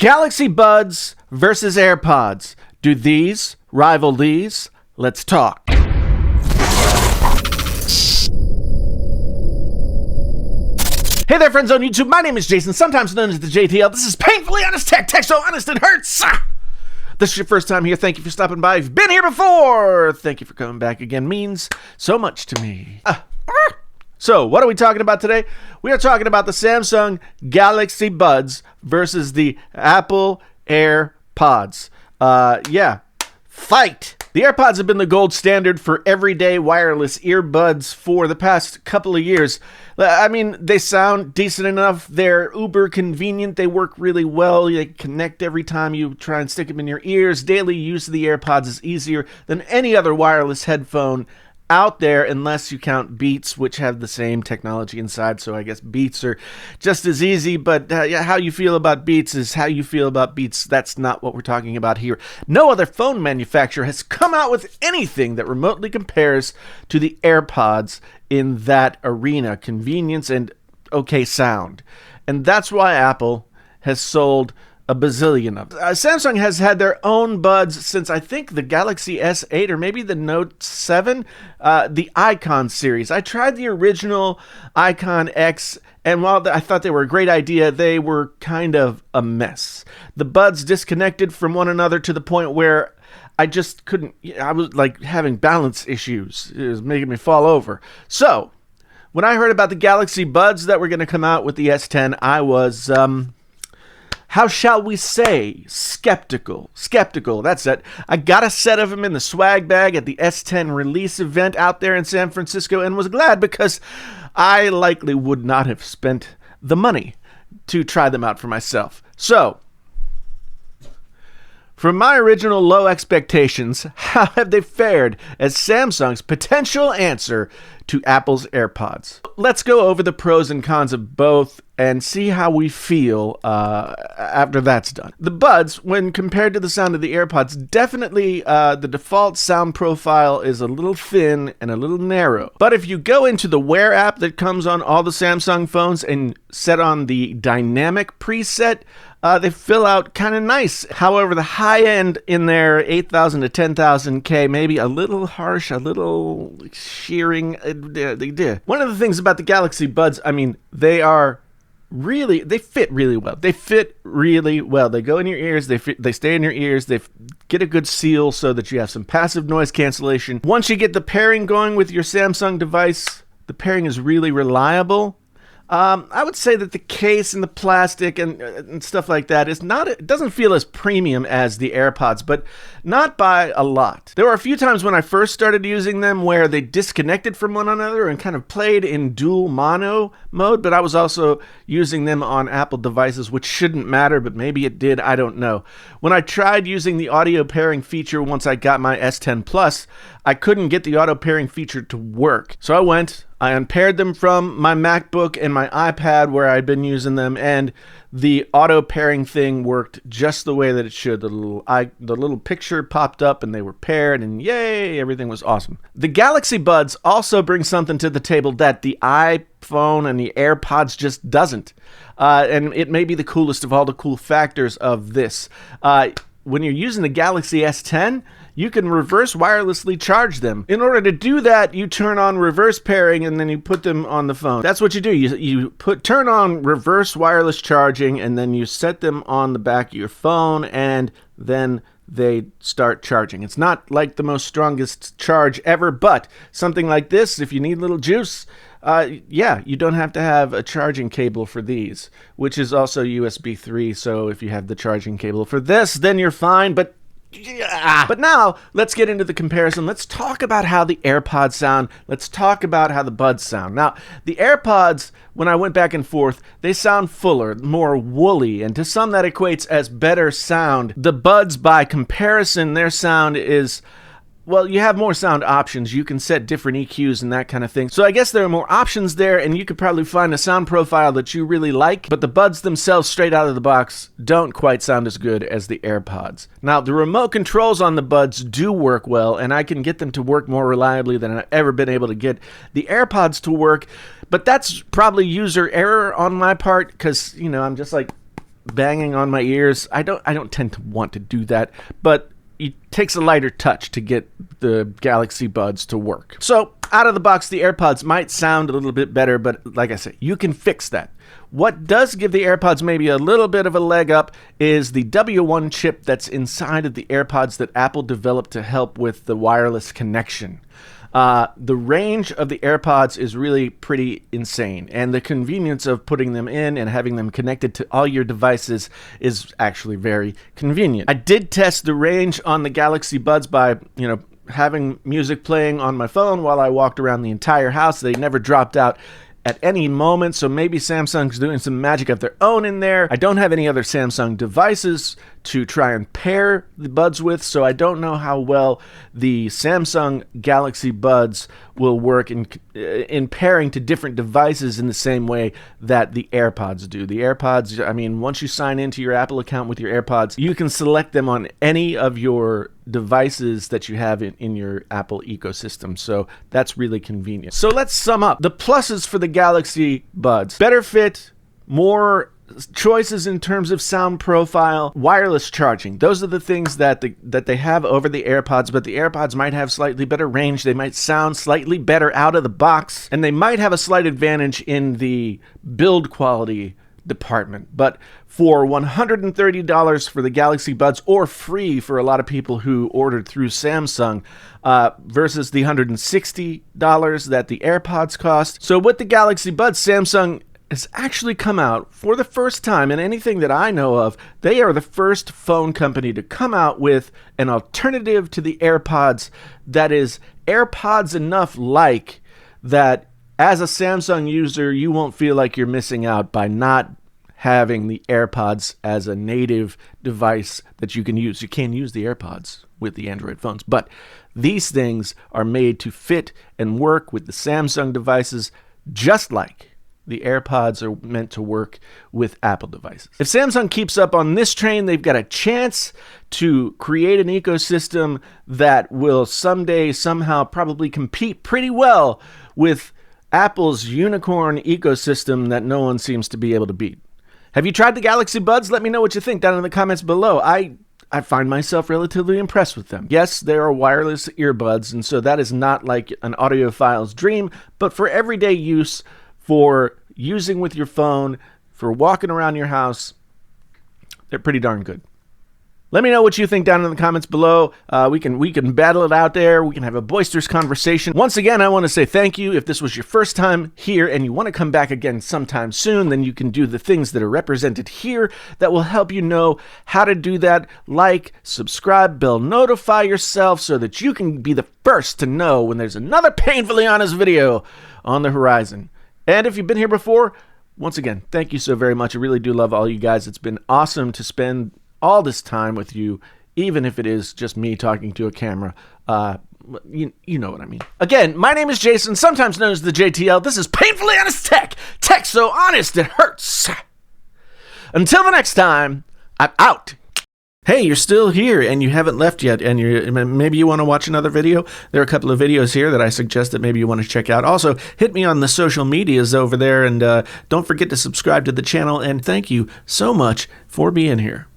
Galaxy Buds versus AirPods. Do these rival these? Let's talk. Hey there, friends on YouTube. My name is Jason, sometimes known as the JTL. This is Painfully Honest Tech. Tech so honest it hurts. This is your first time here. Thank you for stopping by. If you've been here before, thank you for coming back again. Means so much to me. So, what are we talking about today? We are talking about the Samsung Galaxy Buds versus the Apple AirPods. Fight! The AirPods have been the gold standard for everyday wireless earbuds for the past couple of years. I mean, they sound decent enough. They're uber convenient. They work really well. They connect every time you try and stick them in your ears. Daily use of the AirPods is easier than any other wireless headphone out there, unless you count Beats, which have the same technology inside, so I guess Beats are just as easy, but how you feel about Beats is how you feel about Beats. That's not what we're talking about here. No other phone manufacturer has come out with anything that remotely compares to the AirPods in that arena, convenience and okay sound. And that's why Apple has sold a bazillion of them. Samsung has had their own buds since I think the Galaxy S8 or maybe the Note 7, the Icon series. I tried the original Icon X, and while I thought they were a great idea, they were kind of a mess. The buds disconnected from one another to the point where I just couldn't, I was like having balance issues. It was making me fall over. So, when I heard about the Galaxy Buds that were going to come out with the S10, I was, how shall we say, skeptical, that's it. I got a set of them in the swag bag at the S10 release event out there in San Francisco and was glad because I likely would not have spent the money to try them out for myself. So, from my original low expectations, how have they fared as Samsung's potential answer to Apple's AirPods? Let's go over the pros and cons of both and see how we feel after that's done. The Buds, when compared to the sound of the AirPods, definitely the default sound profile is a little thin and a little narrow. But if you go into the Wear app that comes on all the Samsung phones and set on the dynamic preset, they fill out kind of nice. However, the high end in their 8,000 to 10,000 K, maybe a little harsh, a little shearing. One of the things about the Galaxy Buds, I mean, they fit really well. They go in your ears, they stay in your ears, they get a good seal so that you have some passive noise cancellation. Once you get the pairing going with your Samsung device, the pairing is really reliable. I would say that the case and the plastic and stuff like that it doesn't feel as premium as the AirPods, but not by a lot. There were a few times when I first started using them where they disconnected from one another and kind of played in dual mono mode, but I was also using them on Apple devices, which shouldn't matter, but maybe it did, I don't know. When I tried using the audio pairing feature once I got my S10 Plus, I couldn't get the auto pairing feature to work. So I unpaired them from my MacBook and my iPad where I'd been using them, and the auto pairing thing worked just the way that it should. The little picture popped up and they were paired, and yay, everything was awesome. The Galaxy Buds also bring something to the table that the iPhone and the AirPods just doesn't. And it may be the coolest of all the cool factors of this. When you're using the Galaxy S10, you can reverse wirelessly charge them. In order to do that, you turn on reverse pairing and then you put them on the phone. That's what you do. You turn on reverse wireless charging and then you set them on the back of your phone and then they start charging. It's not like the most strongest charge ever, but something like this, if you need a little juice, you don't have to have a charging cable for these, which is also USB 3. So if you have the charging cable for this, then you're fine. But now, let's get into the comparison. Let's talk about how the AirPods sound. Let's talk about how the Buds sound. Now, the AirPods, when I went back and forth, they sound fuller, more woolly, and to some that equates as better sound. The Buds, by comparison, their sound is, well, you have more sound options. You can set different EQs and that kind of thing. So I guess there are more options there, and you could probably find a sound profile that you really like, but the Buds themselves, straight out of the box, don't quite sound as good as the AirPods. Now, the remote controls on the Buds do work well, and I can get them to work more reliably than I've ever been able to get the AirPods to work, but that's probably user error on my part, because, I'm just like, banging on my ears. I don't tend to want to do that, but it takes a lighter touch to get the Galaxy Buds to work. So out of the box, the AirPods might sound a little bit better, but like I said, you can fix that. What does give the AirPods maybe a little bit of a leg up is the W1 chip that's inside of the AirPods that Apple developed to help with the wireless connection. The range of the AirPods is really pretty insane, and the convenience of putting them in and having them connected to all your devices is actually very convenient. I did test the range on the Galaxy Buds by, having music playing on my phone while I walked around the entire house. They never dropped out at any moment, so maybe Samsung's doing some magic of their own in there. I don't have any other Samsung devices to try and pair the Buds with, so I don't know how well the Samsung Galaxy Buds will work in pairing to different devices in the same way that the AirPods do. The AirPods, once you sign into your Apple account with your AirPods, you can select them on any of your devices that you have in your Apple ecosystem, so that's really convenient. So let's sum up the pluses for the Galaxy Buds: better fit, more choices in terms of sound profile, wireless charging. Those are the things that they have over the AirPods, but the AirPods might have slightly better range. They might sound slightly better out of the box, and they might have a slight advantage in the build quality department. But for $130 for the Galaxy Buds, or free for a lot of people who ordered through Samsung, versus the $160 that the AirPods cost. So with the Galaxy Buds, Samsung has actually come out for the first time in anything that I know of. They are the first phone company to come out with an alternative to the AirPods that is AirPods enough like that as a Samsung user, you won't feel like you're missing out by not having the AirPods as a native device that you can use. You can use the AirPods with the Android phones, but these things are made to fit and work with the Samsung devices just like the AirPods are meant to work with Apple devices. If Samsung keeps up on this train, they've got a chance to create an ecosystem that will someday somehow probably compete pretty well with Apple's unicorn ecosystem that no one seems to be able to beat. Have you tried the Galaxy Buds? Let me know what you think down in the comments below. I find myself relatively impressed with them. Yes, they are wireless earbuds, and so that is not like an audiophile's dream, but for everyday use, for using with your phone, for walking around your house, they're pretty darn good. Let me know what you think down in the comments below. We can battle it out there. We can have a boisterous conversation. Once again, I want to say thank you. If this was your first time here and you want to come back again sometime soon, then you can do the things that are represented here that will help you know how to do that. Like, subscribe, bell, notify yourself so that you can be the first to know when there's another Painfully Honest video on the horizon. And if you've been here before, once again, thank you so very much. I really do love all you guys. It's been awesome to spend all this time with you, even if it is just me talking to a camera. You know what I mean. Again, my name is Jason, sometimes known as the JTL. This is Painfully Honest Tech. Tech so honest it hurts. Until the next time, I'm out. Hey, you're still here and you haven't left yet, and maybe you want to watch another video. There are a couple of videos here that I suggest that maybe you want to check out. Also, hit me on the social medias over there, and don't forget to subscribe to the channel, and thank you so much for being here.